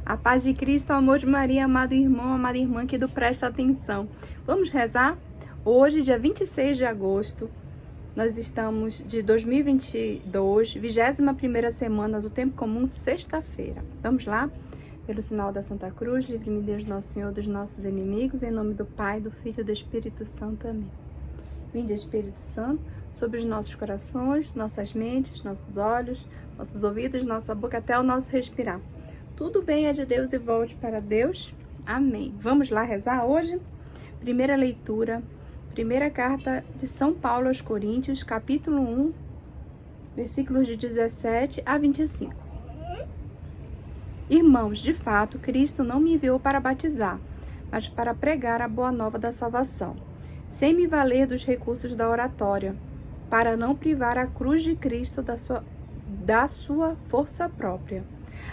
A paz de Cristo, o amor de Maria, amado irmão, amada irmã, que do presta atenção. Vamos rezar? Hoje, dia 26 de agosto, nós estamos de 2022, 21ª semana do Tempo Comum, sexta-feira. Vamos lá? Pelo sinal da Santa Cruz, livre-me Deus Nosso Senhor dos nossos inimigos, em nome do Pai, do Filho e do Espírito Santo. Amém. Vinde, Espírito Santo, sobre os nossos corações, nossas mentes, nossos olhos, nossos ouvidos, nossa boca, até o nosso respirar. Tudo venha de Deus e volte para Deus. Amém. Vamos lá rezar hoje? Primeira leitura, primeira carta de São Paulo aos Coríntios, capítulo 1, versículos de 17 a 25. Irmãos, de fato, Cristo não me enviou para batizar, mas para pregar a boa nova da salvação, sem me valer dos recursos da oratória, para não privar a cruz de Cristo da sua força própria.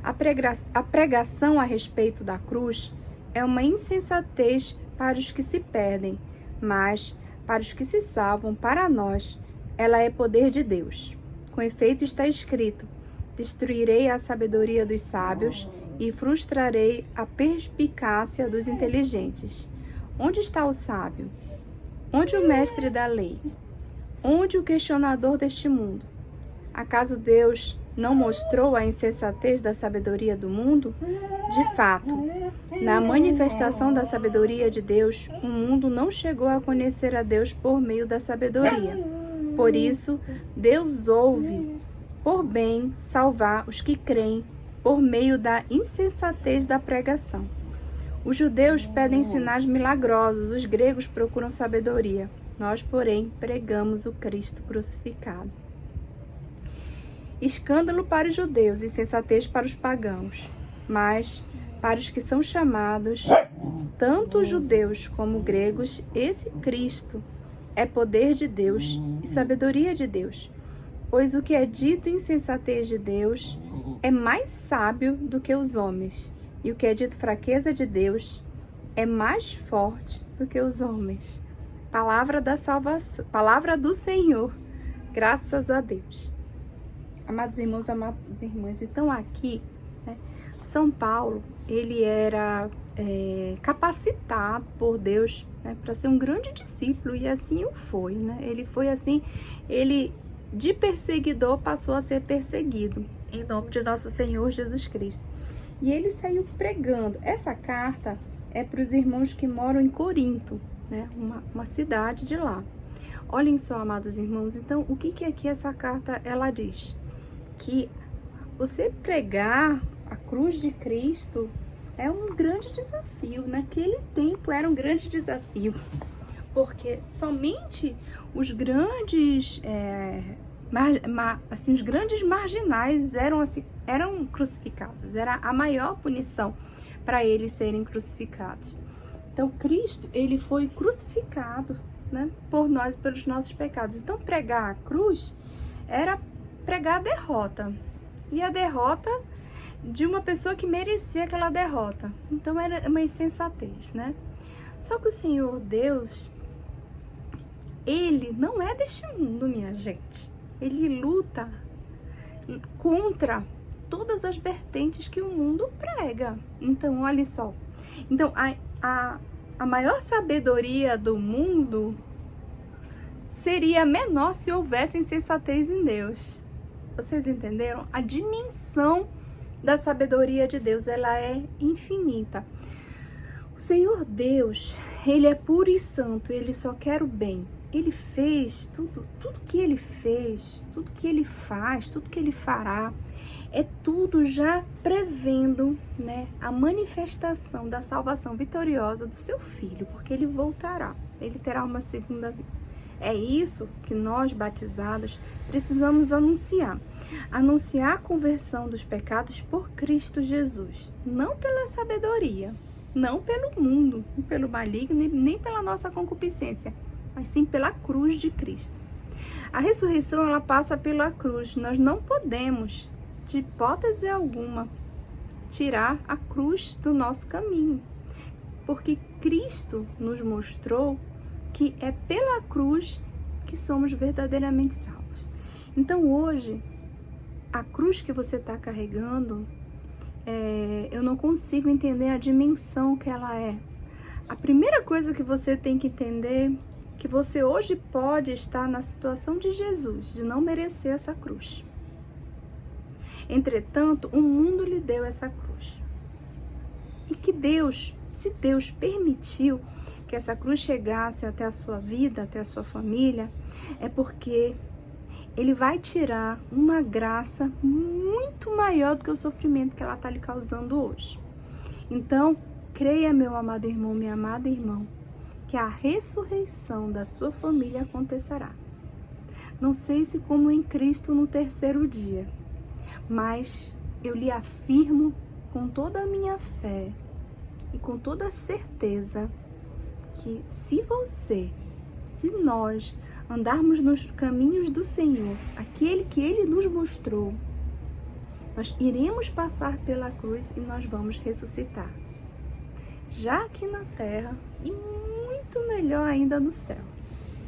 A pregação a respeito da cruz é uma insensatez para os que se perdem, mas para os que se salvam, para nós, ela é poder de Deus. Com efeito está escrito: destruirei a sabedoria dos sábios e frustrarei a perspicácia dos inteligentes. Onde está o sábio? Onde o mestre da lei? Onde o questionador deste mundo? Acaso Deus não mostrou a insensatez da sabedoria do mundo? De fato, na manifestação da sabedoria de Deus, o mundo não chegou a conhecer a Deus por meio da sabedoria. Por isso, Deus ouve por bem salvar os que creem por meio da insensatez da pregação. Os judeus pedem sinais milagrosos, os gregos procuram sabedoria. Nós, porém, pregamos o Cristo crucificado. Escândalo para os judeus e insensatez para os pagãos, mas para os que são chamados, tanto judeus como gregos, esse Cristo é poder de Deus e sabedoria de Deus. Pois o que é dito insensatez de Deus é mais sábio do que os homens, e o que é dito fraqueza de Deus é mais forte do que os homens. Palavra da salvação, palavra do Senhor, graças a Deus. Amados irmãos, amadas irmãs, então aqui, São Paulo, ele era capacitado por Deus, para ser um grande discípulo, e assim o foi, Ele foi assim, ele de perseguidor passou a ser perseguido, em nome de nosso Senhor Jesus Cristo. E ele saiu pregando. Essa carta é para os irmãos que moram em Corinto, uma cidade de lá. Olhem só, amados irmãos, então, o que aqui essa carta ela diz? Que você pregar a cruz de Cristo é um grande desafio. Naquele tempo era um grande desafio, porque somente os grandes os grandes marginais eram crucificados. Era a maior punição para eles serem crucificados. Então Cristo, ele foi crucificado, por nós, pelos nossos pecados. Então pregar a cruz era pregar a derrota, e a derrota de uma pessoa que merecia aquela derrota. Então era uma insensatez, Só que o Senhor Deus, ele não é deste mundo, minha gente. Ele luta contra todas as vertentes que o mundo prega. Então, olha só. Então, a maior sabedoria do mundo seria menor se houvesse insensatez em Deus. Vocês entenderam? A dimensão da sabedoria de Deus, ela é infinita. O Senhor Deus, ele é puro e santo, ele só quer o bem. Ele fez tudo que ele fez, tudo que ele faz, tudo que ele fará, é tudo já prevendo, a manifestação da salvação vitoriosa do seu Filho, porque ele voltará, ele terá uma segunda vida. É isso que nós, batizados, precisamos anunciar. Anunciar a conversão dos pecados por Cristo Jesus, não pela sabedoria, não pelo mundo, não pelo maligno, nem pela nossa concupiscência, mas sim pela cruz de Cristo. A ressurreição, ela passa pela cruz. Nós não podemos, de hipótese alguma, tirar a cruz do nosso caminho, porque Cristo nos mostrou que é pela cruz que somos verdadeiramente salvos. Então hoje, a cruz que você está carregando eu não consigo entender a dimensão que ela é. A primeira coisa que você tem que entender é que você hoje pode estar na situação de Jesus, de não merecer essa cruz. Entretanto, o mundo lhe deu essa cruz. E que Deus, se Deus permitiu que essa cruz chegasse até a sua vida, até a sua família, é porque Ele vai tirar uma graça muito maior do que o sofrimento que ela está lhe causando hoje. Então, creia, meu amado irmão, minha amada irmã, que a ressurreição da sua família acontecerá. Não sei se como em Cristo no terceiro dia, mas eu lhe afirmo com toda a minha fé e com toda a certeza que se nós andarmos nos caminhos do Senhor, aquele que Ele nos mostrou, nós iremos passar pela cruz e nós vamos ressuscitar. Já aqui na terra e muito melhor ainda no céu.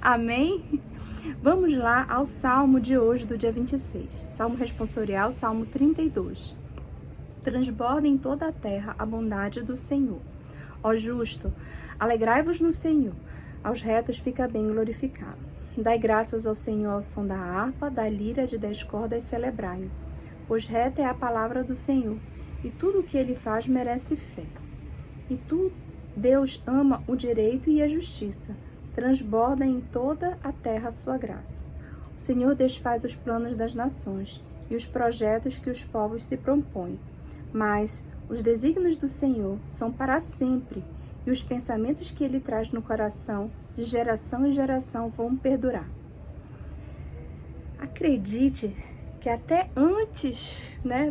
Amém? Vamos lá ao Salmo de hoje, do dia 26. Salmo responsorial, Salmo 32. Transborda em toda a terra a bondade do Senhor. Ó justo, alegrai-vos no Senhor. Aos retos fica bem glorificado. Dai graças ao Senhor ao som da harpa, da lira de 10 cordas celebrai-o. Pois reta é a palavra do Senhor, e tudo o que Ele faz merece fé. E tu, Deus, ama o direito e a justiça. Transborda em toda a terra a sua graça. O Senhor desfaz os planos das nações e os projetos que os povos se propõem. Mas os desígnios do Senhor são para sempre, e os pensamentos que Ele traz no coração, de geração em geração, vão perdurar. Acredite que até antes,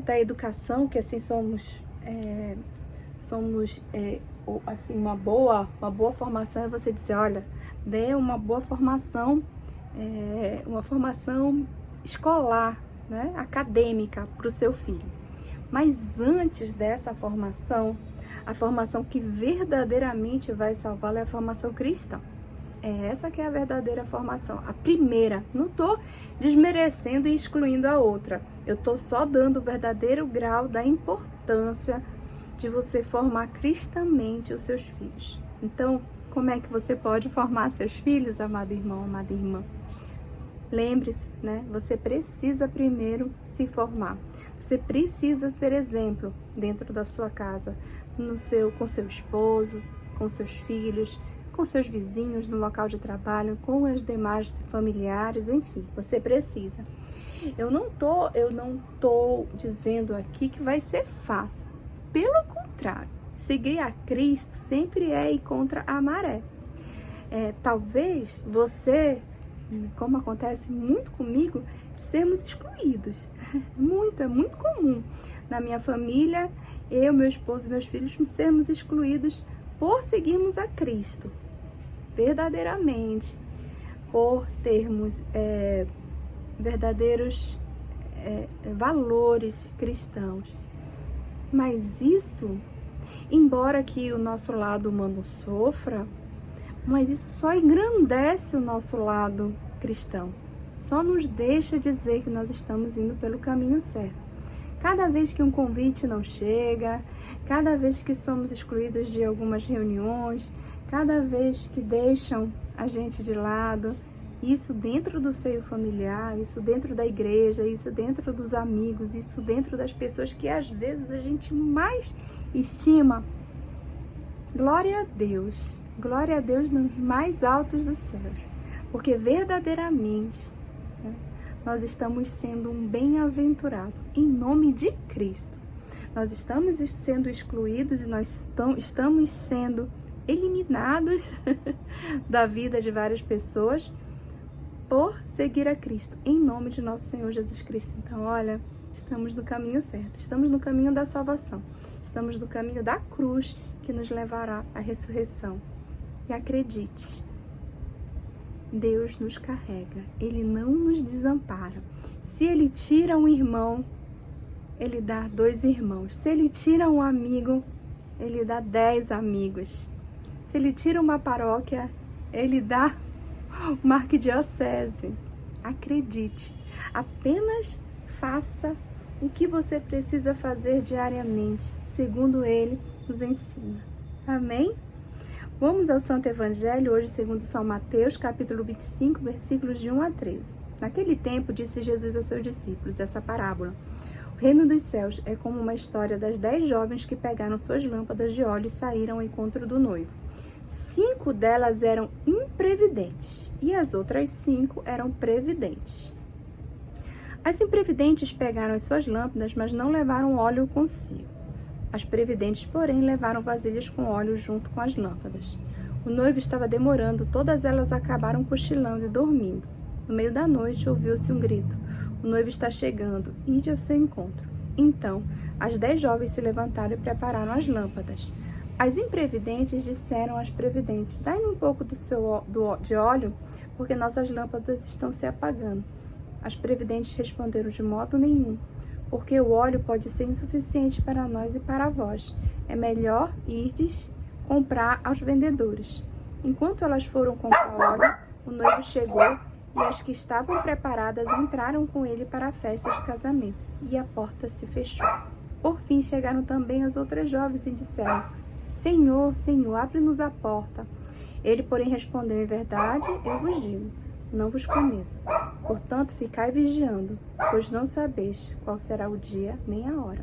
da educação, que assim somos assim, uma boa formação, é você dizer, olha, dê uma boa formação, uma formação escolar, acadêmica para o seu filho. Mas antes dessa formação, a formação que verdadeiramente vai salvá-lo é a formação cristã. É essa que é a verdadeira formação, a primeira. Não estou desmerecendo e excluindo a outra. Eu estou só dando o verdadeiro grau da importância de você formar cristamente os seus filhos. Então, como é que você pode formar seus filhos, amado irmão, amada irmã? Lembre-se, você precisa primeiro se formar. Você precisa ser exemplo dentro da sua casa, com seu esposo, com seus filhos, com seus vizinhos, no local de trabalho, com os demais familiares, enfim, você precisa. Eu não tô dizendo aqui que vai ser fácil. Pelo contrário, seguir a Cristo sempre é ir contra a maré. Talvez você, como acontece muito comigo, sermos excluídos. É muito comum. Na minha família, eu, meu esposo e meus filhos sermos excluídos por seguirmos a Cristo. Verdadeiramente, por termos verdadeiros valores cristãos. Mas isso, embora que o nosso lado humano sofra, mas isso só engrandece o nosso lado cristão. Só nos deixa dizer que nós estamos indo pelo caminho certo. Cada vez que um convite não chega, cada vez que somos excluídos de algumas reuniões, cada vez que deixam a gente de lado, isso dentro do seio familiar, isso dentro da igreja, isso dentro dos amigos, isso dentro das pessoas que às vezes a gente mais estima. Glória a Deus nos mais altos dos céus, porque verdadeiramente nós estamos sendo um bem-aventurado em nome de Cristo. Nós estamos sendo excluídos e nós estamos sendo eliminados da vida de várias pessoas por seguir a Cristo, em nome de nosso Senhor Jesus Cristo. Então, olha, estamos no caminho certo, estamos no caminho da salvação, estamos no caminho da cruz que nos levará à ressurreição. E acredite, Deus nos carrega, Ele não nos desampara. Se Ele tira um irmão, Ele dá 2 irmãos. Se Ele tira um amigo, Ele dá 10 amigos. Se Ele tira uma paróquia, Ele dá uma arquidiocese. Acredite, apenas faça o que você precisa fazer diariamente. segundo Ele nos ensina. Amém? Vamos ao Santo Evangelho, hoje segundo São Mateus, capítulo 25, versículos de 1 a 13. Naquele tempo, disse Jesus aos seus discípulos essa parábola. O reino dos céus é como uma história das 10 jovens que pegaram suas lâmpadas de óleo e saíram ao encontro do noivo. 5 delas eram imprevidentes e as outras 5 eram previdentes. As imprevidentes pegaram as suas lâmpadas, mas não levaram óleo consigo. As previdentes, porém, levaram vasilhas com óleo junto com as lâmpadas. O noivo estava demorando, todas elas acabaram cochilando e dormindo. No meio da noite, ouviu-se um grito. O noivo está chegando, ide ao seu encontro. Então, as 10 jovens se levantaram e prepararam as lâmpadas. As imprevidentes disseram às previdentes, dai-me um pouco de óleo, porque nossas lâmpadas estão se apagando. As previdentes responderam, de modo nenhum, porque o óleo pode ser insuficiente para nós e para vós. É melhor irdes comprar aos vendedores. Enquanto elas foram comprar óleo, o noivo chegou e as que estavam preparadas entraram com ele para a festa de casamento, e a porta se fechou. Por fim chegaram também as outras jovens e disseram, Senhor, Senhor, abre-nos a porta. Ele, porém, respondeu, em verdade, eu vos digo, não vos conheço. Portanto, ficai vigiando, pois não sabeis qual será o dia nem a hora.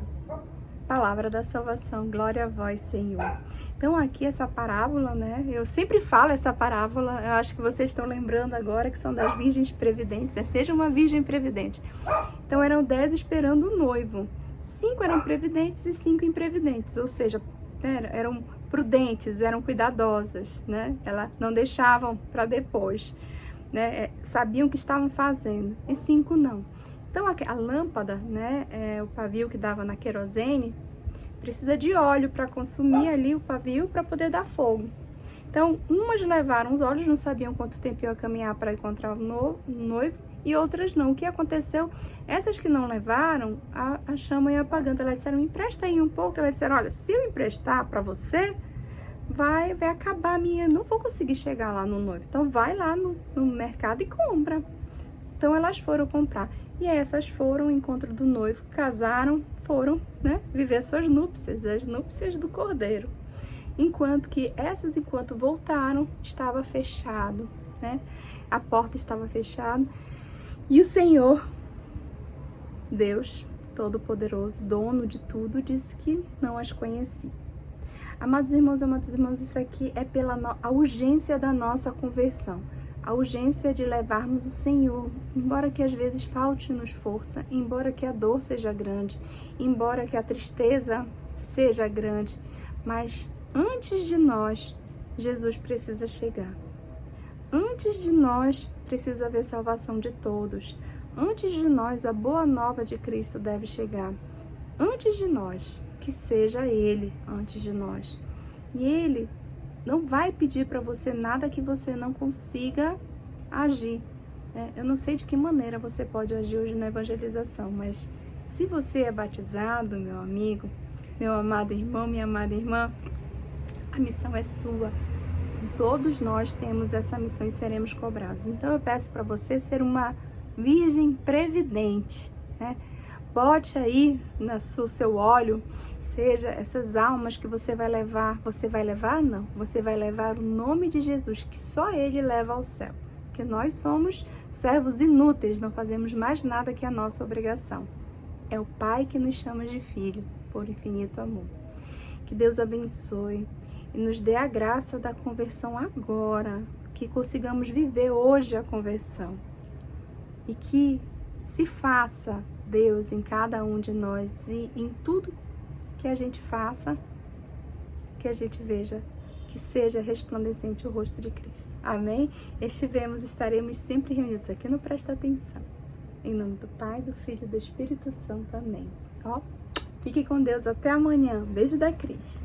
Palavra da salvação, glória a vós, Senhor. Então, aqui essa parábola, né? Eu sempre falo essa parábola, eu acho que vocês estão lembrando agora que são das virgens previdentes, né? Seja uma virgem previdente. Então, eram 10 esperando o noivo. 5 eram previdentes e 5 imprevidentes, ou seja, eram prudentes, eram cuidadosas, né? Elas não deixavam para depois, né? Sabiam o que estavam fazendo, e 5 não. Então, a lâmpada, né? O pavio que dava na querosene, precisa de óleo para consumir ali o pavio para poder dar fogo. Então, umas levaram os óleos, não sabiam quanto tempo ia caminhar para encontrar o noivo, e outras não. O que aconteceu? Essas que não levaram, a chama ia apagando. Elas disseram, me empresta aí um pouco. Elas disseram, olha, se eu emprestar para você, vai acabar a minha, não vou conseguir chegar lá no noivo. Então, vai lá no mercado e compra. Então, elas foram comprar. E essas foram ao encontro do noivo, casaram, foram, né, viver suas núpcias, as núpcias do cordeiro. Enquanto voltaram, estava fechado, né? A porta estava fechada. E o Senhor, Deus Todo-Poderoso, dono de tudo, disse que não as conhecia. Amados irmãos, amadas irmãs, isso aqui é pela a urgência da nossa conversão. A urgência de levarmos o Senhor, embora que às vezes falte-nos força, embora que a dor seja grande, embora que a tristeza seja grande, mas antes de nós, Jesus precisa chegar. Antes de nós, precisa haver salvação de todos. Antes de nós, a boa nova de Cristo deve chegar. Antes de nós, que seja Ele antes de nós. E Ele não vai pedir para você nada que você não consiga agir. Eu não sei de que maneira você pode agir hoje na evangelização, mas se você é batizado, meu amigo, meu amado irmão, minha amada irmã, a missão é sua. Todos nós temos essa missão e seremos cobrados. Então eu peço para você ser uma virgem previdente, né? Bote aí no seu óleo, seja essas almas que você vai levar. Você vai levar? Não. Você vai levar o nome de Jesus, que só Ele leva ao céu. Porque nós somos servos inúteis, não fazemos mais nada que a nossa obrigação. É o Pai que nos chama de filho, por infinito amor. Que Deus abençoe e nos dê a graça da conversão agora, que consigamos viver hoje a conversão. E que se faça Deus em cada um de nós e em tudo que a gente faça, que a gente veja, que seja resplandecente o rosto de Cristo. Amém? Estaremos sempre reunidos aqui no Presta Atenção. Em nome do Pai, do Filho e do Espírito Santo. Amém. Fique com Deus até amanhã. Beijo da Cris.